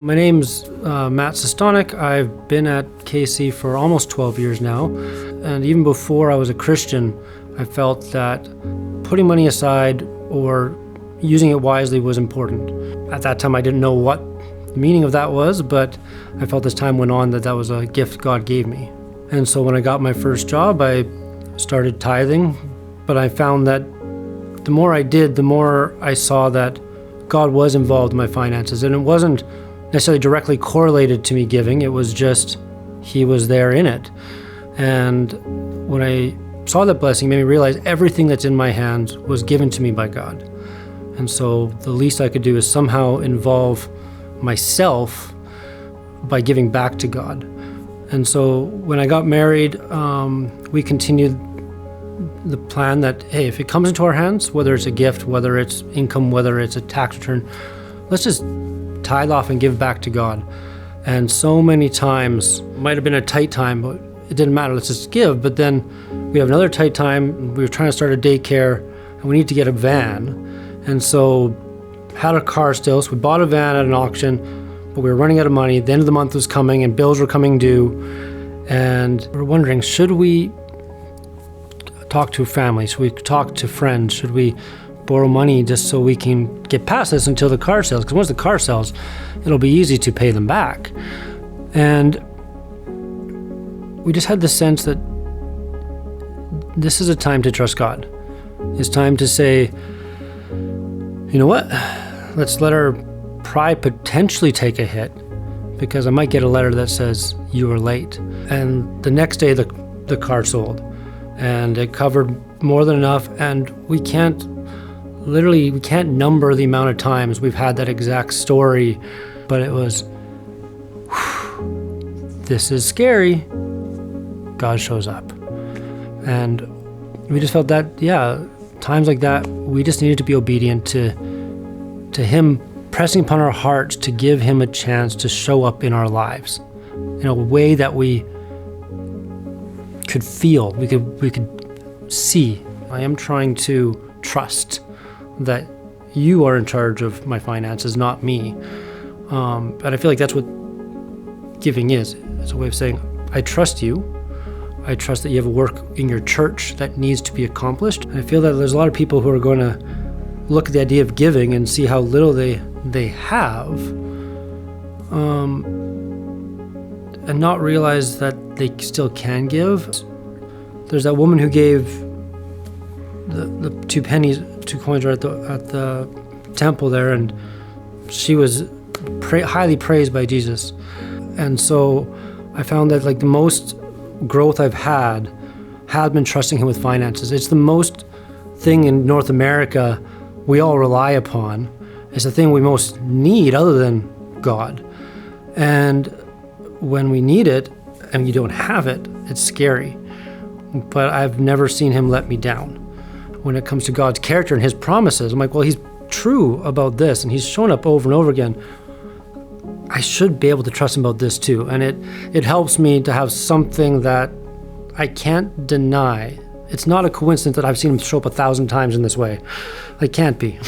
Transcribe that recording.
My name's Matt Sestonic. I've been at KC for almost 12 years now. And even before I was a Christian, I felt that putting money aside or using it wisely was important. At that time, I didn't know what the meaning of that was, but I felt as time went on that was a gift God gave me. And so when I got my first job, I started tithing, but I found that the more I did, the more I saw that God was involved in my finances. And it wasn't necessarily directly correlated to me giving, it was just He was there in it. And when I saw that blessing, it made me realize everything that's in my hands was given to me by God. And so the least I could do is somehow involve myself by giving back to God. And so when I got married, we continued the plan that, hey, if it comes into our hands, whether it's a gift, whether it's income, whether it's a tax return, let's just tithe off and give back to God. And so many times, might have been a tight time, but it didn't matter, let's just give. But then we have another tight time, we were trying to start a daycare and we need to get a van. And so had a car still, so we bought a van at an auction, but we were running out of money. The end of the month was coming and bills were coming due. And we're wondering, should we talk to family? Should we talk to friends? Should we borrow money just so we can get past this until the car sells? Because once the car sells, it'll be easy to pay them back. And we just had the sense that this is a time to trust God. It's time to say, you know what? Let's let our pride potentially take a hit, because I might get a letter that says you were late. And the next day the car sold and it covered more than enough, and we can't number the amount of times we've had that exact story, but it was, this is scary. God shows up. And we just felt that, times like that, we just needed to be obedient to Him pressing upon our hearts to give Him a chance to show up in our lives in a way that we could feel, we could see. I am trying to trust that You are in charge of my finances, not me. And I feel like that's what giving is. It's a way of saying, I trust You. I trust that You have a work in Your church that needs to be accomplished. And I feel that there's a lot of people who are going to look at the idea of giving and see how little they have, and not realize that they still can give. There's that woman who gave the 2 coins right at the temple there, and she was highly praised by Jesus. And so I found that the most growth I've had been trusting Him with finances. It's the most thing in North America we all rely upon. It's the thing we most need other than God. And when we need it and you don't have it, it's scary. But I've never seen Him let me down. When it comes to God's character and His promises, I'm like, well, He's true about this and He's shown up over and over again. I should be able to trust Him about this too. And it helps me to have something that I can't deny. It's not a coincidence that I've seen Him show up 1,000 times in this way. It can't be.